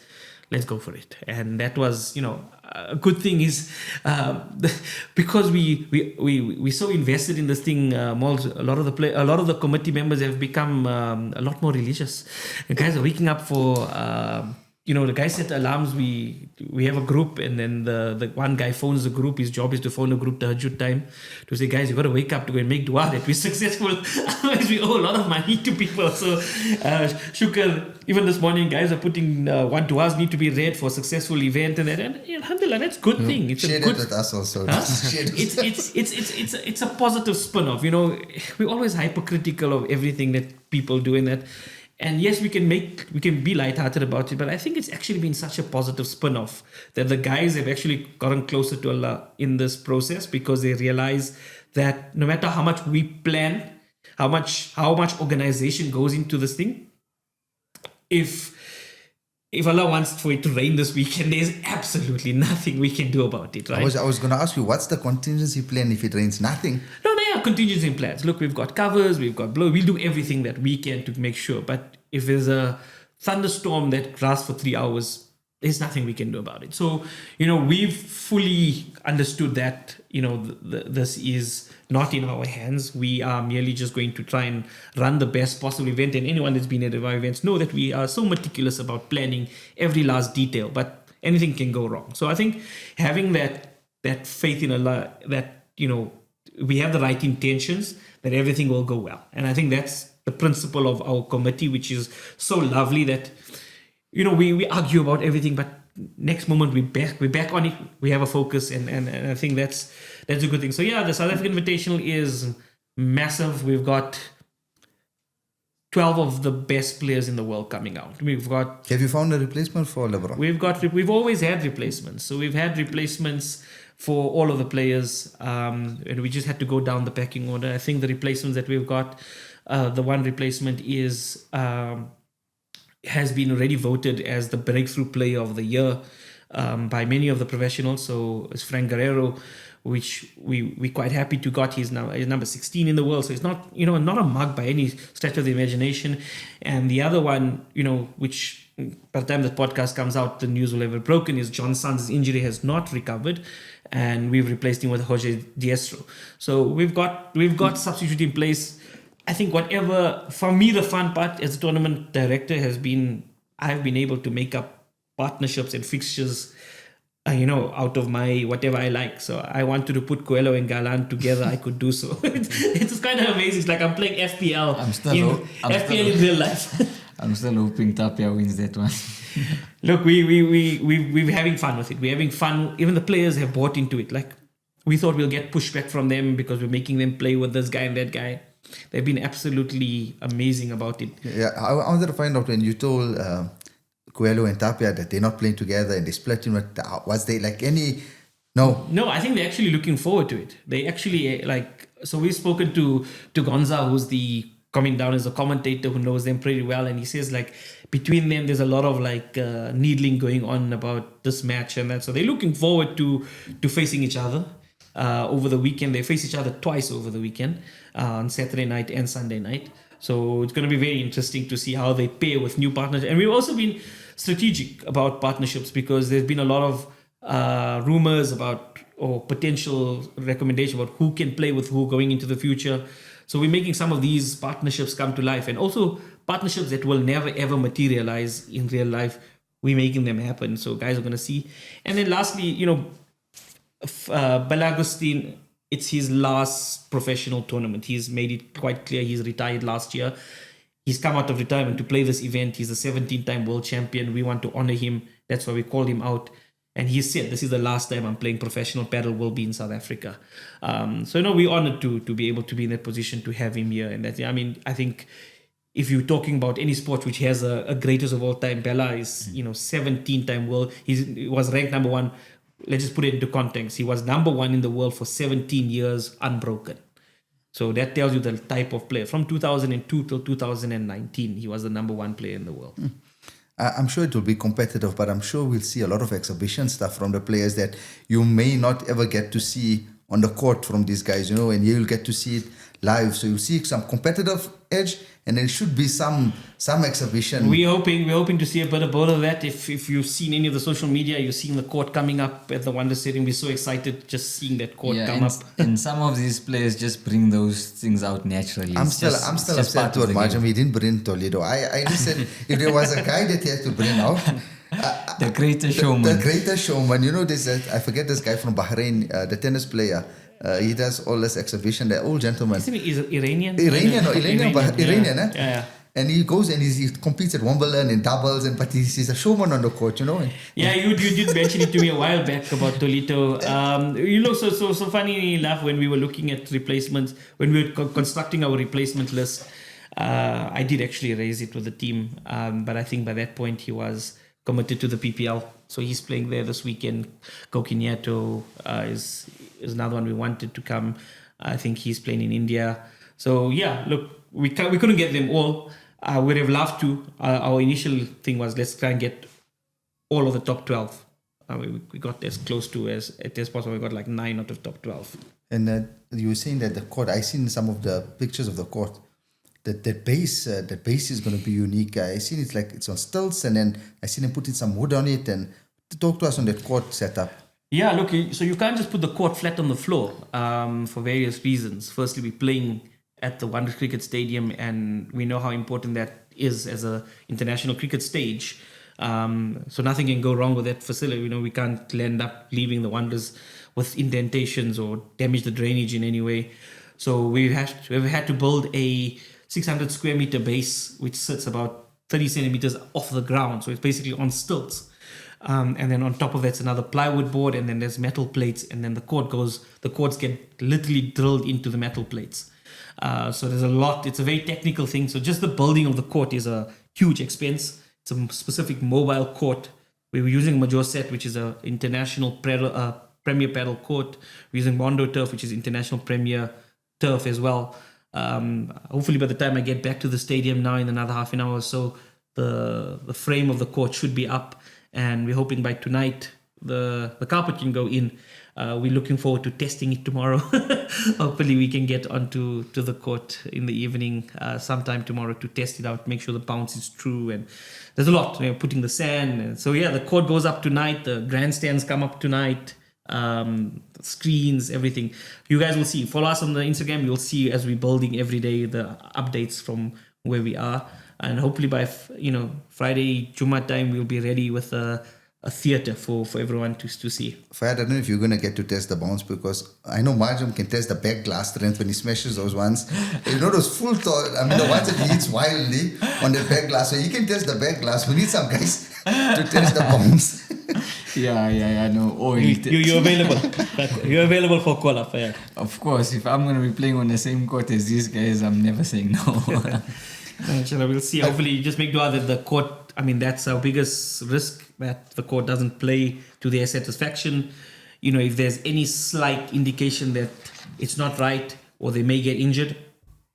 let's go for it. And that was, a good thing is because we so invested in this thing. Mols, a lot of the committee members have become a lot more religious. The guys are waking up for. The guy set alarms. We have a group, and then the one guy phones the group. His job is to phone the group tahajjud time to say, guys, you got to wake up to go and make dua that we're successful. Otherwise, we owe a lot of money to people. So, shukr. Even this morning, guys are putting what duas need to be read for a successful event, and alhamdulillah, that's a good thing. It's share a good. It with us also. Huh? Share it. It's a positive spin-off. We're always hypercritical of everything that people do in that. And yes, we can be lighthearted about it, but I think it's actually been such a positive spin-off that the guys have actually gotten closer to Allah in this process, because they realize that no matter how much we plan, how much organization goes into this thing, if Allah wants for it to rain this weekend, there's absolutely nothing we can do about it, right? I was going to ask you, what's the contingency plan if it rains? Nothing. No, there are contingency plans. Look, we've got covers, we've got blow. We'll do everything that we can to make sure. But if there's a thunderstorm that lasts for 3 hours, there's nothing we can do about it. So, we've fully understood that, this is not in our hands. We are merely just going to try and run the best possible event. And anyone that's been at our events know that we are so meticulous about planning every last detail, but anything can go wrong. So I think having that faith in Allah, that, we have the right intentions, that everything will go well. And I think that's the principle of our committee, which is so lovely that, we argue about everything, but next moment we're back on it. We have a focus, and I think that's a good thing. So yeah, the South African Invitational is massive. We've got 12 of the best players in the world coming out. Have you found a replacement for LeBron? We've always had replacements. So we've had replacements for all of the players, and we just had to go down the pecking order. I think the replacements that we've got, the one replacement is has been already voted as the breakthrough player of the year by many of the professionals. So it's Frank Guerrero, which we're quite happy to got. He's number 16 in the world. So it's not, not a mug by any stretch of the imagination. And the other one, which by the time the podcast comes out, the news will have broken, is John Sons' injury has not recovered. And we've replaced him with Jose Diestro. So we've got substitute in place. I think for me, the fun part as a tournament director has been, I've been able to make up partnerships and fixtures, out of my whatever I like. So I wanted to put Coelho and Galan together. I could do so. It's kind of amazing. It's like I'm playing FPL. FPL in real life. I'm still hoping Tapia wins that one. Look, we're having fun with it. We're having fun. Even the players have bought into it. Like, we thought we'll get pushback from them because we're making them play with this guy and that guy. They've been absolutely amazing about it. Yeah, I wanted to find out, when you told Coelho and Tapia that they're not playing together and they split, was there like any... No, I think they're actually looking forward to it. They actually so we've spoken to Gonza, who's coming down as a commentator who knows them pretty well, and he says between them there's a lot of needling going on about this match and that. So they're looking forward to facing each other over the weekend. They face each other twice over the weekend, on Saturday night and Sunday night. So it's going to be very interesting to see how they pair with new partners. And we've also been strategic about partnerships, because there's been a lot of rumors about, or potential recommendation about who can play with who going into the future. So we're making some of these partnerships come to life, and also partnerships that will never ever materialize in real life. We're making them happen. So guys are going to see. And then lastly, Balagustin, it's his last professional tournament. He's made it quite clear he's retired last year. He's come out of retirement to play this event. He's a 17-time world champion. We want to honor him. That's why we called him out. And he said, this is the last time I'm playing professional padel, will be in South Africa. We're honored to be able to be in that position, to have him here. And that, I think if you're talking about any sport which has a greatest of all time, Bella is, 17-time world. He was ranked number one. Let's just put it into context. He was number one in the world for 17 years, unbroken. So that tells you the type of player. From 2002 till 2019, he was the number one player in the world. I'm sure it will be competitive, but I'm sure we'll see a lot of exhibition stuff from the players that you may not ever get to see on the court from these guys, and you'll get to see it live. So you'll see some competitive edge, and there should be some exhibition. We're hoping to see a bit of both of that. If you've seen any of the social media, you're seeing the court coming up at the Wonder Stadium. We're so excited just seeing that court come up. And some of these players just bring those things out naturally. I'm still upset toward Majam. He didn't bring Toledo. I just said if there was a guy that he had to bring out, the greatest showman. The greatest showman. This I forget this guy from Bahrain, the tennis player. He does all this exhibition. The old gentleman. He's Iranian. Iranian. Yeah. And he goes and he competes at Wimbledon in doubles, but he's a showman on the court, Yeah, you did mention it to me a while back about Tolito. So funny enough, when we were looking at replacements, when we were constructing our replacement list, I did actually raise it with the team. But I think by that point he was committed to the PPL. So he's playing there this weekend. Kokinyato is another one we wanted to come. I think he's playing in India. So yeah, look, we couldn't get them all. We'd have loved to. Our initial thing was let's try and get all of the top 12. We got as close to as possible. We got like 9 out of top 12. And you were saying that the court, I seen some of the pictures of the court. That base is going to be unique. I seen it's on stilts, and then I seen them putting some wood on it. And talk to us on that court setup. Yeah, look, so you can't just put the court flat on the floor for various reasons. Firstly, we're playing at the Wonders Cricket Stadium, and we know how important that is as a international cricket stage. So nothing can go wrong with that facility. We can't end up leaving the Wonders with indentations or damage the drainage in any way. So we've had to build a 600 square meter base, which sits about 30 centimeters off the ground. So it's basically on stilts. And then on top of that's another plywood board, and then there's metal plates, and then the cords get literally drilled into the metal plates. So there's a lot. It's a very technical thing. So just the building of the court is a huge expense. It's a specific mobile court. We were using Major Set, which is an international premier paddle court. We're using Mondo Turf, which is international premier turf as well. Hopefully by the time I get back to the stadium now in another half an hour or so, the frame of the court should be up, and we're hoping by tonight the carpet can go in. We're looking forward to testing it tomorrow. Hopefully we can get onto the court in the evening sometime tomorrow to test it out, make sure the bounce is true, and there's a lot, putting the sand. And so yeah, the court goes up tonight, the grandstands come up tonight, screens, everything. You guys will see. Follow us on the Instagram. You'll see as we're building every day the updates from where we are, and hopefully by Friday Jummah time we'll be ready with a theatre for everyone to see. Fayaad, I don't know if you're going to get to test the bounce, because I know Majam can test the back glass strength when he smashes those ones. Those full the ones that he hits wildly on the back glass. So he can test the back glass. We need some guys to test the bounce. Yeah, no. You're available. You're available for call up, Fayaad. Of course, if I'm going to be playing on the same court as these guys, I'm never saying no. Inshallah, we'll see. Hopefully, just make dua that the court, that's our biggest risk, that the court doesn't play to their satisfaction. If there's any slight indication that it's not right or they may get injured,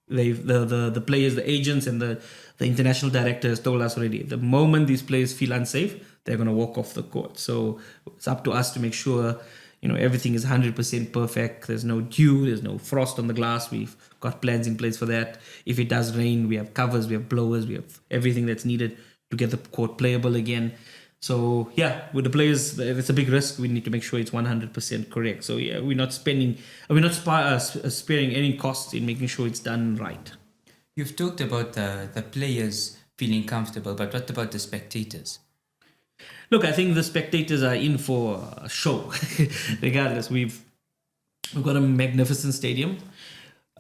the players, the agents, and the international director has told us already, the moment these players feel unsafe, they're going to walk off the court. So it's up to us to make sure everything is 100% perfect. There's no dew, there's no frost on the glass. We've got plans in place for that. If it does rain, we have covers, we have blowers, we have everything that's needed to get the court playable again. So yeah, with the players, it's a big risk. We need to make sure it's 100% correct. So yeah, we're not sparing any costs in making sure it's done right. You've talked about the players feeling comfortable, but what about the spectators? Look, I think the spectators are in for a show. Regardless, we've got a magnificent stadium.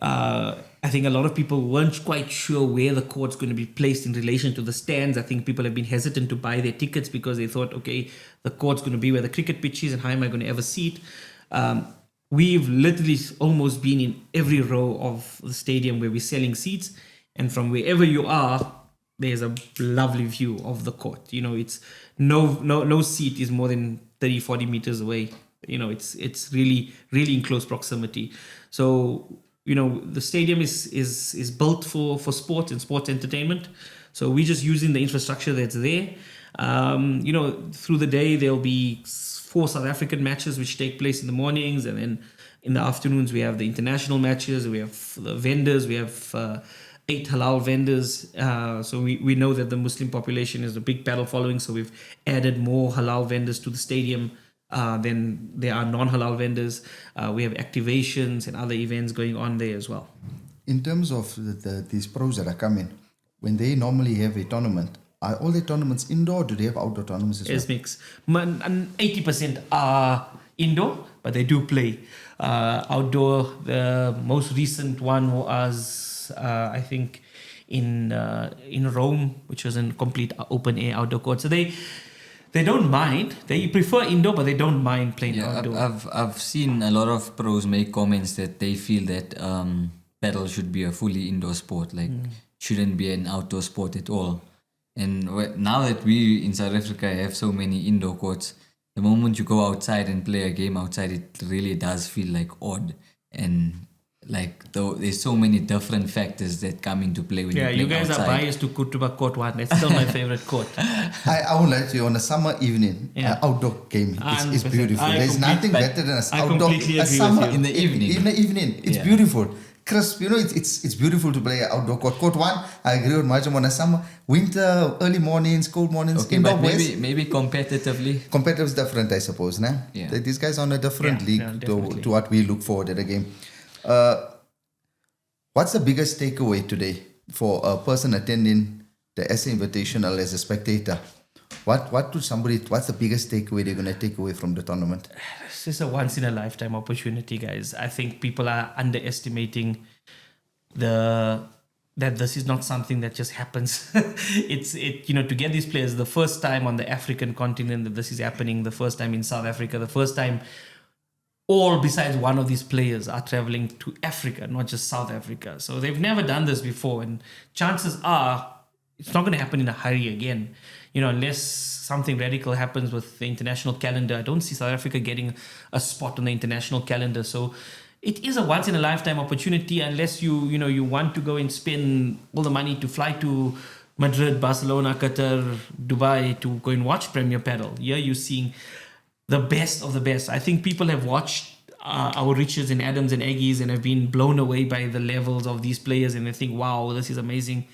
I think a lot of people weren't quite sure where the court's going to be placed in relation to the stands. I think people have been hesitant to buy their tickets because they thought, okay, the court's going to be where the cricket pitch is, and how am I going to ever see it? We've literally almost been in every row of the stadium where we're selling seats, and from wherever you are, there's a lovely view of the court. It's no seat is more than 30-40 meters away. It's really in close proximity. So the stadium is built for sports and sports entertainment. So we're just using the infrastructure that's there. Through the day there'll be 4 South African matches which take place in the mornings, and then In the afternoons, we have the international matches. We have the vendors. We have 8 halal vendors. So we know that the Muslim population is a big paddle following. So we've added more halal vendors to the stadium. Then there are non-halal vendors. We have activations and other events going on there as well. In terms of these pros that are coming, when they normally have a tournament, are all the tournaments indoor or do they have outdoor tournaments as well? It's mixed. 80% are indoor, but they do play outdoor. The most recent one was, I think, in Rome, which was in complete open air outdoor court. So they don't mind. They prefer indoor, but they don't mind playing outdoor. I've seen a lot of pros make comments that they feel that paddle should be a fully indoor sport, like shouldn't be an outdoor sport at all. And now that we in South Africa have so many indoor courts, the moment you go outside and play a game outside, it really does feel like odd. And like though there's so many different factors that come into play when you play outside. Yeah, you guys are biased to Qurtuba Court 1. It's still my favorite court. I would like to, on a summer evening, outdoor game is beautiful. There's nothing better than a summer in the evening. In the evening, it's beautiful. Crisp, it's beautiful to play outdoor court. Court 1, I agree with Majam, on a summer, winter, early mornings, cold mornings, okay, indoor but maybe competitively. Competitive is different, I suppose. Nah? Yeah. These guys are on a different league to what we look forward at the game. What's the biggest takeaway today for a person attending the SA Invitational as a spectator? What's the biggest takeaway they're going to take away from the tournament? This is a once in a lifetime opportunity, guys. I think people are underestimating that this is not something that just happens. To get these players the first time on the African continent that this is happening, the first time in South Africa, the first time all besides one of these players are traveling to Africa, not just South Africa. So they've never done this before, and chances are it's not going to happen in a hurry again. Unless something radical happens with the international calendar, I don't see South Africa getting a spot on the international calendar. So it is a once in a lifetime opportunity, unless you want to go and spend all the money to fly to Madrid, Barcelona, Qatar, Dubai to go and watch Premier Padel. Here you're seeing the best of the best. I think people have watched our Richards and Adams and Aggies and have been blown away by the levels of these players, and they think, wow, this is amazing.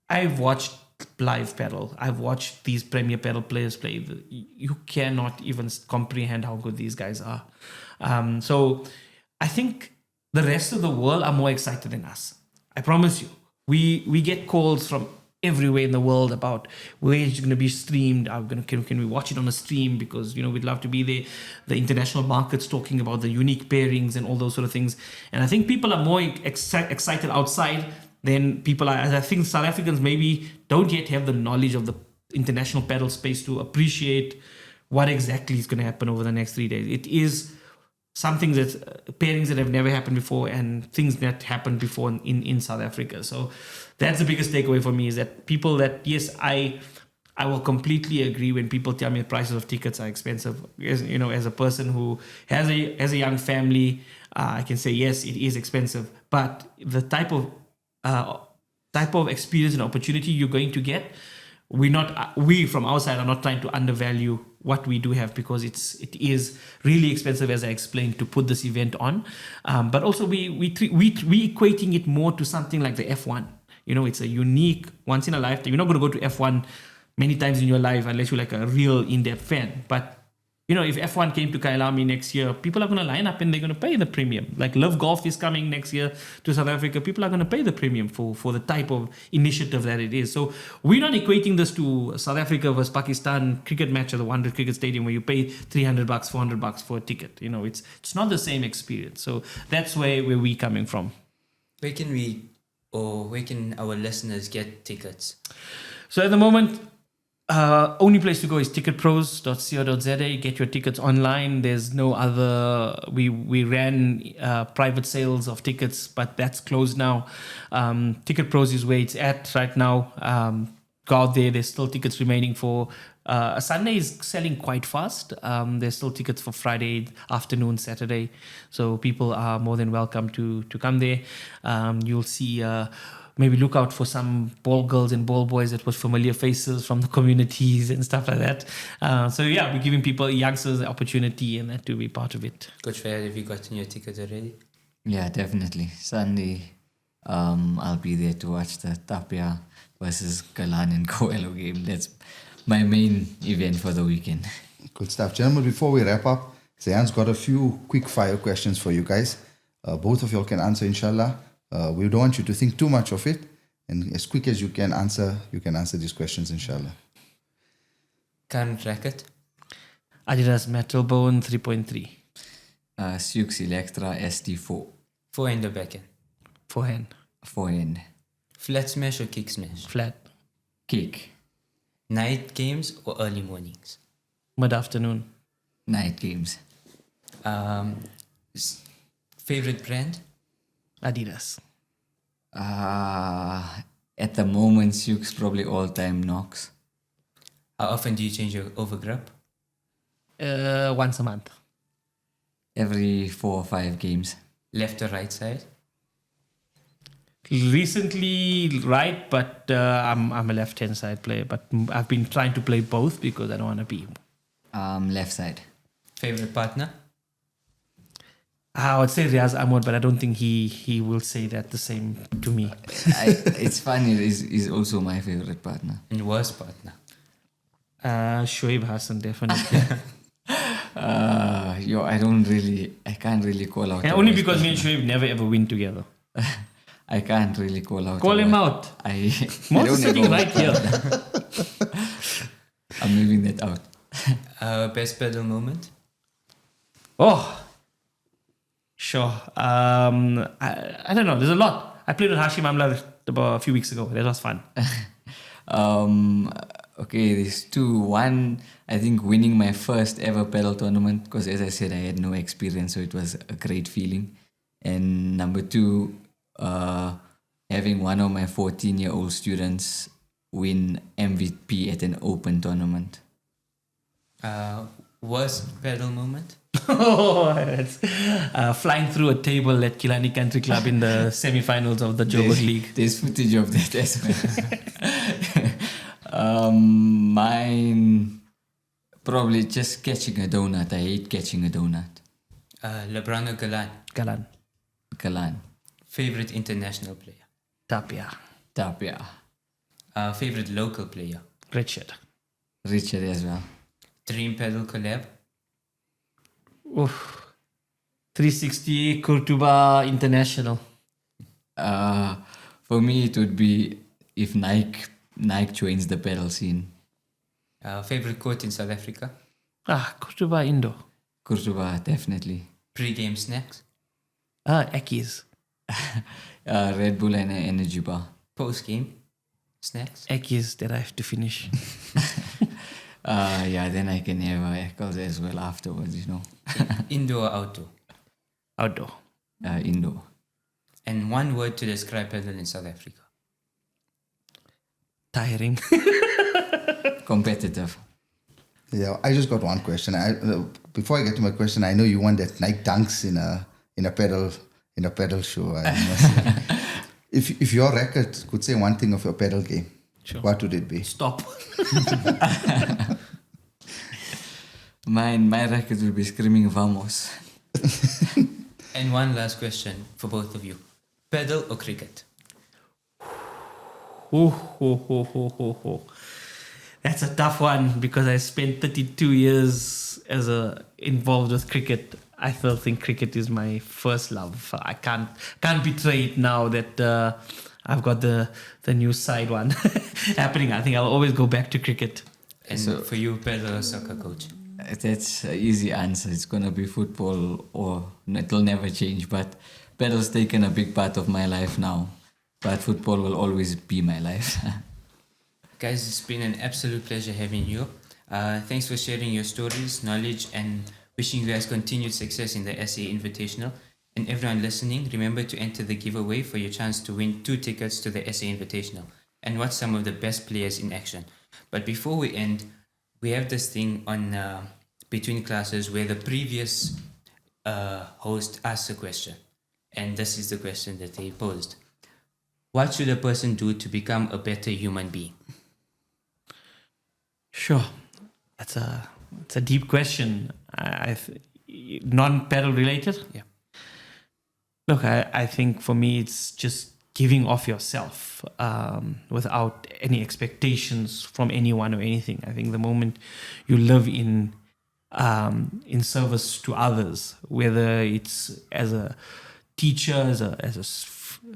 I've watched live paddle. I've watched these Premier Paddle players play. You cannot even comprehend how good these guys are. So I think the rest of the world are more excited than us. I promise you. We get calls from everywhere in the world about where it's going to be streamed. Can we watch it on a stream? Because we'd love to be there. The international markets talking about the unique pairings and all those sort of things. And I think people are more excited outside than people are. I think South Africans maybe don't yet have the knowledge of the international paddle space to appreciate what exactly is going to happen over the next 3 days. It is something that pairings that have never happened before and things that happened before in South Africa. So that's the biggest takeaway for me, is that people that, yes, I will completely agree when people tell me the prices of tickets are expensive. As a person who has a young family, I can say, yes, it is expensive. But the type of experience and opportunity you're going to get, we from our side are not trying to undervalue what we do have, because it is really expensive, as I explained, to put this event on. But also we equating it more to something like the F1. It's a unique once in a lifetime. You're not going to go to F1 many times in your life unless you're like a real in-depth fan. But if F1 came to Kailami next year, people are going to line up and they're going to pay the premium. Like Love Golf is coming next year to South Africa. People are going to pay the premium for the type of initiative that it is. So we're not equating this to South Africa versus Pakistan cricket match at the Wanderers Cricket Stadium where you pay $300, $400 for a ticket. It's not the same experience. So that's where we're coming from. Where can our listeners get tickets? So at the moment, only place to go is ticketpros.co.za. Get your tickets online. There's no other. We ran private sales of tickets, but that's closed now. Ticket Pros is where it's at right now. Go out there. There's still tickets remaining for Sunday is selling quite fast. There's still tickets for Friday afternoon, Saturday. So people are more than welcome to come there. You'll see maybe look out for some ball girls and ball boys that were familiar faces from the communities and stuff like that. So yeah, we're giving people, youngsters, the opportunity and that to be part of it. Coach Fayaad, have you gotten your ticket already? Yeah, definitely. Sunday, I'll be there to watch the Tapia versus Kalan and Coelho game. That's my main event for the weekend. Good stuff. Gentlemen, before we wrap up, Zayddaan's got a few quick fire questions for you guys. Both of you all can answer, inshallah. We don't want you to think too much of it. And as quick as you can answer these questions, inshallah. Current racket? Adidas Metalbone 3.3. Sux Electra ST4. Forehand or backhand? Forehand. Forehand. Flat smash or kick smash? Flat. Kick. Night games or early mornings? Mid-afternoon. Night games. Favorite brand? Adidas. At the moment, Sux probably all-time Knox. How often do you change your overgrip? Once a month. Every 4 or 5 games. Left or right side? Recently right, but I'm a left-hand side player. But I've been trying to play both because I don't want to be. Left side. Favorite partner? I would say Rajah Amod, but I don't think he will say that the same to me. It's funny, he's also my favorite partner. And worst partner? Shoaib Hassan, definitely. I can't really call out. And a only worst because me and partner. Shoaib never ever win together. I can't really call out. Call a him worst- out. I Most don't sitting ever- right here. I'm leaving that out. Best pedal moment? Oh, sure. I don't know. There's a lot. I played with Hashim Amla about a few weeks ago. That was fun. Okay, there's 2. One, I think winning my first ever pedal tournament, because as I said, I had no experience, so it was a great feeling. And number 2, having one of my 14-year-old students win MVP at an open tournament. Worst pedal moment? Flying through a table at Kilani Country Club in the semi-finals of the Joburg League. There's footage of that as well. Mine, probably just catching a donut. I hate catching a donut. LeBron or Galan? Galan. Kalan. Favorite international player? Tapia. Tapia. Favorite local player? Richard. Richard as well. Dream pedal collab? Oof. 360 Qurtuba International. For me, it would be if Nike joins the pedal scene. Favorite court in South Africa? Qurtuba Indo. Qurtuba, definitely. Pre-game snacks? Ekis. Red Bull and an energy bar. Post-game snacks? Ekis that I have to finish. Yeah, then I can have echoes as well afterwards, Indoor or outdoor? Outdoor. Indoor. And one word to describe pedal in South Africa? Tiring. Competitive. Yeah, I just got one question. Before I get to my question, I know you want that Nike dunks in a pedal show. I must say. If your record could say one thing of your pedal game, Sure. what would it be? Stop. My record will be screaming vamos. And one last question for both of you. Pedal or cricket? That's a tough one because I spent 32 years involved with cricket. I still think cricket is my first love. I can't betray it now that I've got the new side one happening. I think I'll always go back to cricket. And for you, pedal or soccer, coach? That's an easy answer. It's going to be football or it'll never change. But pedal's taken a big part of my life now. But football will always be my life. Guys, it's been an absolute pleasure having you. Thanks for sharing your stories, knowledge, and wishing you guys continued success in the SA Invitational. And everyone listening, remember to enter the giveaway for your chance to win 2 tickets to the SA Invitational and watch some of the best players in action. But before we end, we have this thing on Between Classes where the previous host asks a question. And this is the question that they posed. what should a person do to become a better human being? Sure, it's a deep question. Non-pedal related. Yeah. Look, I think for me it's just giving off yourself without any expectations from anyone or anything. I think the moment you live in service to others, whether it's as a teacher, as a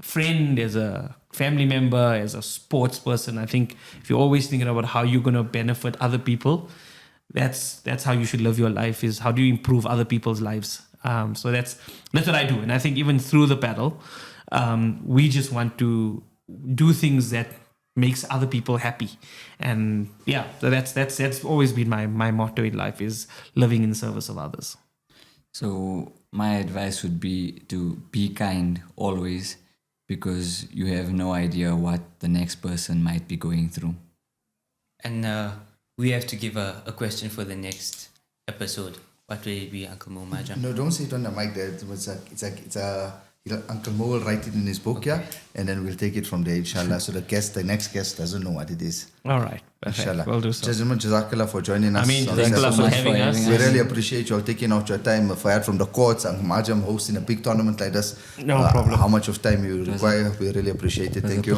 friend, as a family member, as a sports person, I think if you're always thinking about how you're going to benefit other people, that's how you should live your life, is how do you improve other people's lives. So that's what I do. And I think even through the paddle, we just want to do things that makes other people happy. And yeah, so that's always been my motto in life, is living in service of others. So my advice would be to be kind always, because you have no idea what the next person might be going through. And we have to give a question for the next episode. What will it be, Uncle Majam? No, don't say it on the mic there. Uncle Mo will write it in his book, yeah, and then we'll take it from there, inshallah. So the next guest doesn't know what it is. All right. Inshallah. We'll do so. Gentlemen, Jazakallah for joining us. Jazakallah for having us. We really appreciate you all taking out your time. Fayaad from the courts, Uncle Majam hosting a big tournament like this. No problem. How much of time you require, we really appreciate it. Thank you.